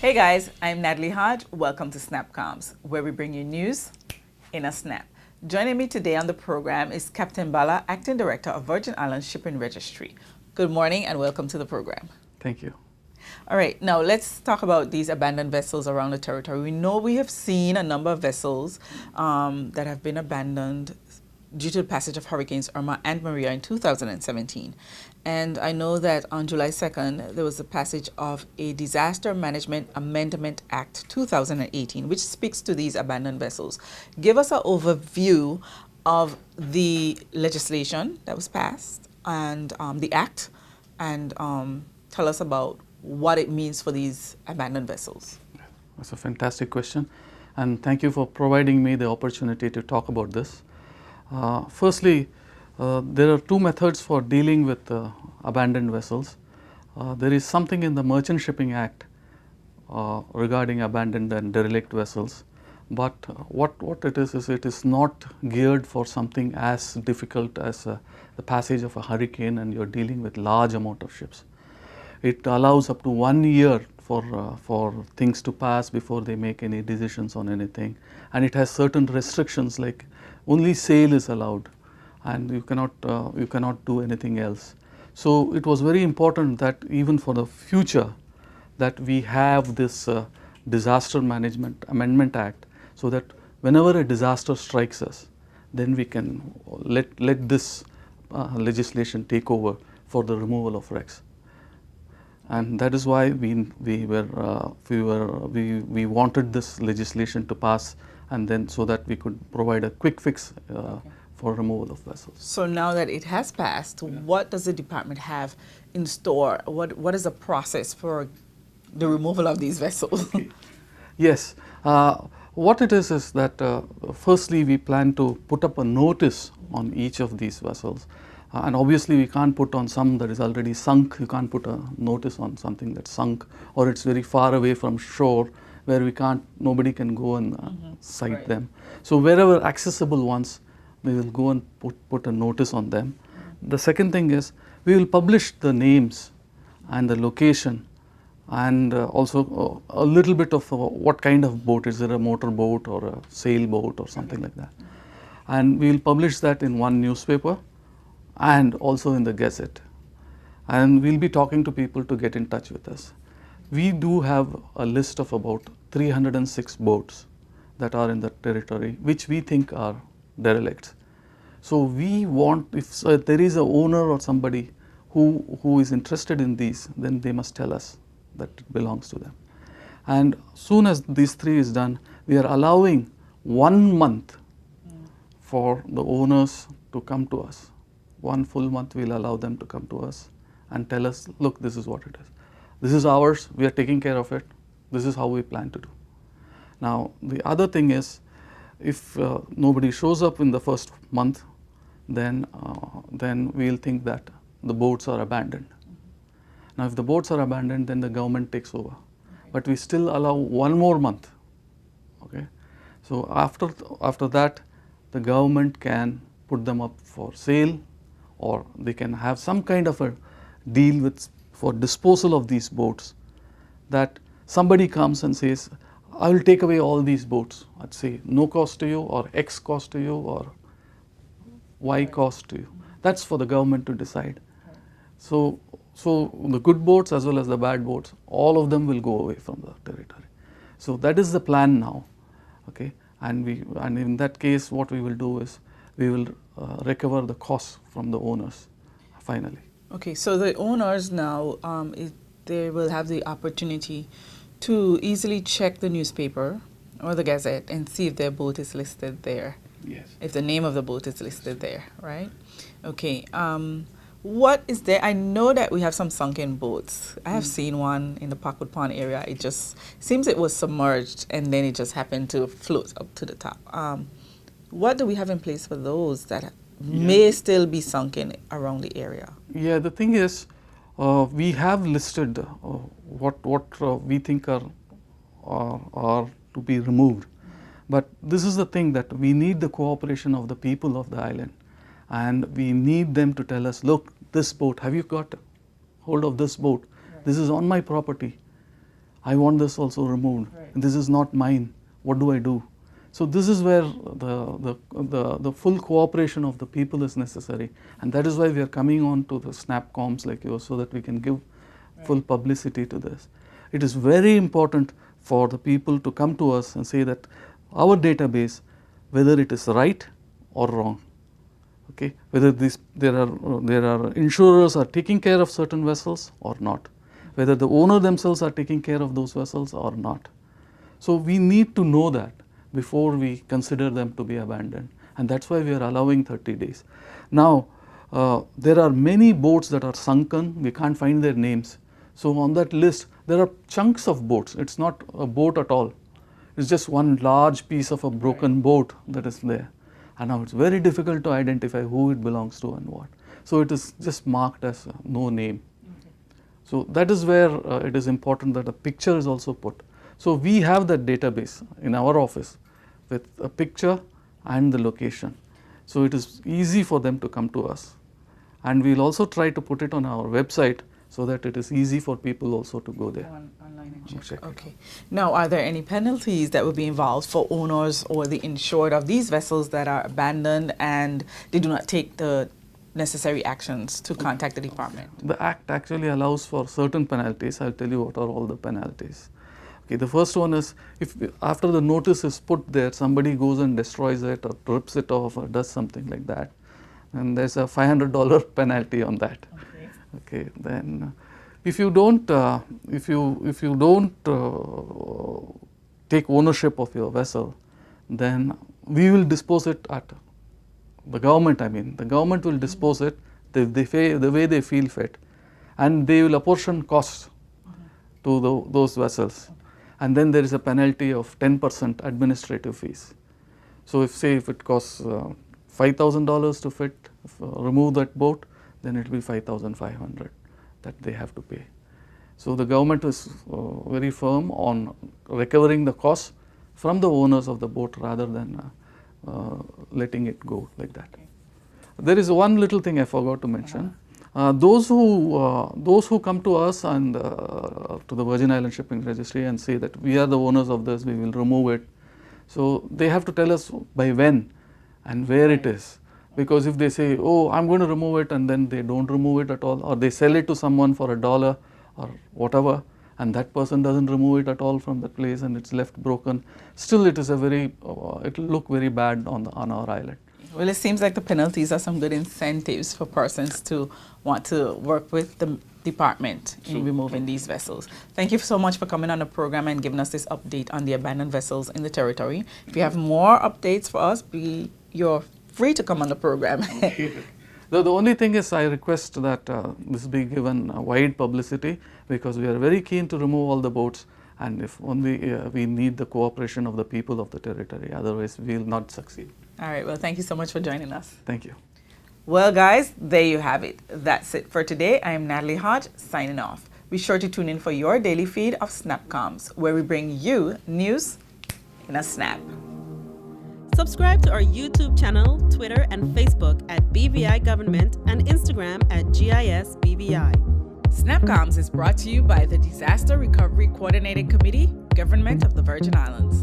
Hey guys, I'm Natalie Hodge. Welcome to SnapComms, where we bring you news in a snap. Joining me today on the program is Captain Bala, Acting Director of Virgin Islands Shipping Registry. Good morning and welcome to the program. Thank you. All right, now let's talk about these abandoned vessels around the territory. We know we have seen a number of vessels that have been abandoned due to the passage of Hurricanes Irma and Maria in 2017. And I know that on July 2nd, there was the passage of a Disaster Management Amendment Act 2018, which speaks to these abandoned vessels. Give us an overview of the legislation that was passed and the act, and tell us about what it means for these abandoned vessels. That's a fantastic question, and thank you for providing me the opportunity to talk about this. Firstly, there are two methods for dealing with abandoned vessels. There is something in the Merchant Shipping Act regarding abandoned and derelict vessels, but what it is not geared for something as difficult as the passage of a hurricane, and you are dealing with large amount of ships. It allows up to 1 year for things to pass before they make any decisions on anything, and it has certain restrictions like only sail is allowed, and you cannot do anything else. So it was very important that even for the future that we have this Disaster Management Amendment Act, so that whenever a disaster strikes us, then we can let this legislation take over for the removal of wrecks. And that is why we wanted this legislation to pass, and then so that we could provide a quick fix for removal of vessels. So now that it has passed, what does the department have in store? What is the process for the removal of these vessels? Okay. Yes, what it is that firstly we plan to put up a notice on each of these vessels. And obviously we can't put on some that is already sunk. You can't put a notice on something that's sunk, or it's very far away from shore where nobody can go and sight them. So wherever accessible ones, we will go and put a notice on them. The second thing is we will publish the names and the location, and also a little bit of what kind of boat. Is it a motor boat or a sailboat or something like that? And we will publish that in one newspaper and also in the Gazette, and we will be talking to people to get in touch with us. We do have a list of about 306 boats that are in the territory which we think are derelicts. So we want, if there is a owner or somebody who is interested in these, then they must tell us that it belongs to them. And soon as these three is done, we are allowing 1 month for the owners to come to us. 1 full month we will allow them to come to us and tell us, look, this is what it is. This is ours, we are taking care of it, this is how we plan to do. Now the other thing is, if nobody shows up in the first month, then we will think that the boats are abandoned. Now if the boats are abandoned, then the government takes over. But we still allow 1 more month. Okay? So after that, the government can put them up for sale, or they can have some kind of a deal for disposal of these boats, that somebody comes and says, I will take away all these boats at say no cost to you, or X cost to you, or Y cost to you. That's for the government to decide. So the good boats as well as the bad boats, all of them will go away from the territory. So that is the plan now. Okay, and in that case what we will do is we will recover the costs from the owners finally. Okay, so the owners now, they will have the opportunity to easily check the newspaper or the Gazette and see if their boat is listed there. Yes. If the name of the boat is listed there, right? Okay, what is there? I know that we have some sunken boats. I have seen one in the Parkwood Pond area. It just seems it was submerged and then it just happened to float up to the top. What do we have in place for those that may still be sunken around the area? Yeah, the thing is, we have listed what we think are to be removed. But this is the thing, that we need the cooperation of the people of the island, and we need them to tell us, look, this boat, have you got hold of this boat? Right. This is on my property. I want this also removed. Right. This is not mine. What do I do? So this is where the full cooperation of the people is necessary, and that is why we are coming on to the SnapComms like yours, so that we can give full publicity to this. It is very important for the people to come to us and say that our database, whether it is right or wrong, okay, whether there are insurers are taking care of certain vessels or not, whether the owner themselves are taking care of those vessels or not. So we need to know that before we consider them to be abandoned, and that's why we are allowing 30 days. Now, there are many boats that are sunken, we can't find their names. So on that list, there are chunks of boats. It's not a boat at all. It's just one large piece of a broken boat that is there. And now it's very difficult to identify who it belongs to and what. So it is just marked as no name. Okay. So that is where it is important that a picture is also put. So we have that database in our office with a picture and the location. So it is easy for them to come to us. And we'll also try to put it on our website so that it is easy for people also to go there. Online and check. Okay. Now, are there any penalties that will be involved for owners or the insured of these vessels that are abandoned and they do not take the necessary actions to contact the department? The Act actually allows for certain penalties. I'll tell you what are all the penalties. Okay, the first one is if after the notice is put there, somebody goes and destroys it or rips it off or does something like that, and there's a $500 penalty on that. Okay, then if you don't take ownership of your vessel, then we will dispose it at the government. I mean, the government will dispose it the way they feel fit, and they will apportion costs to those vessels, and then there is a penalty of 10% administrative fees. So if it costs $5,000 to remove that boat, then it will be 5,500 that they have to pay. So the government is very firm on recovering the costs from the owners of the boat rather than letting it go like that. Okay. There is one little thing I forgot to mention. Those who come to us and to the Virgin Islands Shipping Registry and say that we are the owners of this, we will remove it. So they have to tell us by when and where it is. Because if they say, oh, I'm going to remove it, and then they don't remove it at all, or they sell it to someone for $1 or whatever, and that person doesn't remove it at all from the place and it's left broken, still it is a very, it will look very bad on our island. Well, it seems like the penalties are some good incentives for persons to want to work with the department in removing these vessels. Thank you so much for coming on the program and giving us this update on the abandoned vessels in the territory. If you have more updates for us, you're free to come on the program. The only thing is I request that this be given wide publicity, because we are very keen to remove all the boats, and if only we need the cooperation of the people of the territory, otherwise we will not succeed. All right, well, thank you so much for joining us. Thank you. Well, guys, there you have it. That's it for today. I am Natalie Hodge, signing off. Be sure to tune in for your daily feed of SnapComms, where we bring you news in a snap. Subscribe to our YouTube channel, Twitter, and Facebook at BVI Government and Instagram at GISBVI. SnapComms is brought to you by the Disaster Recovery Coordinating Committee, Government of the Virgin Islands.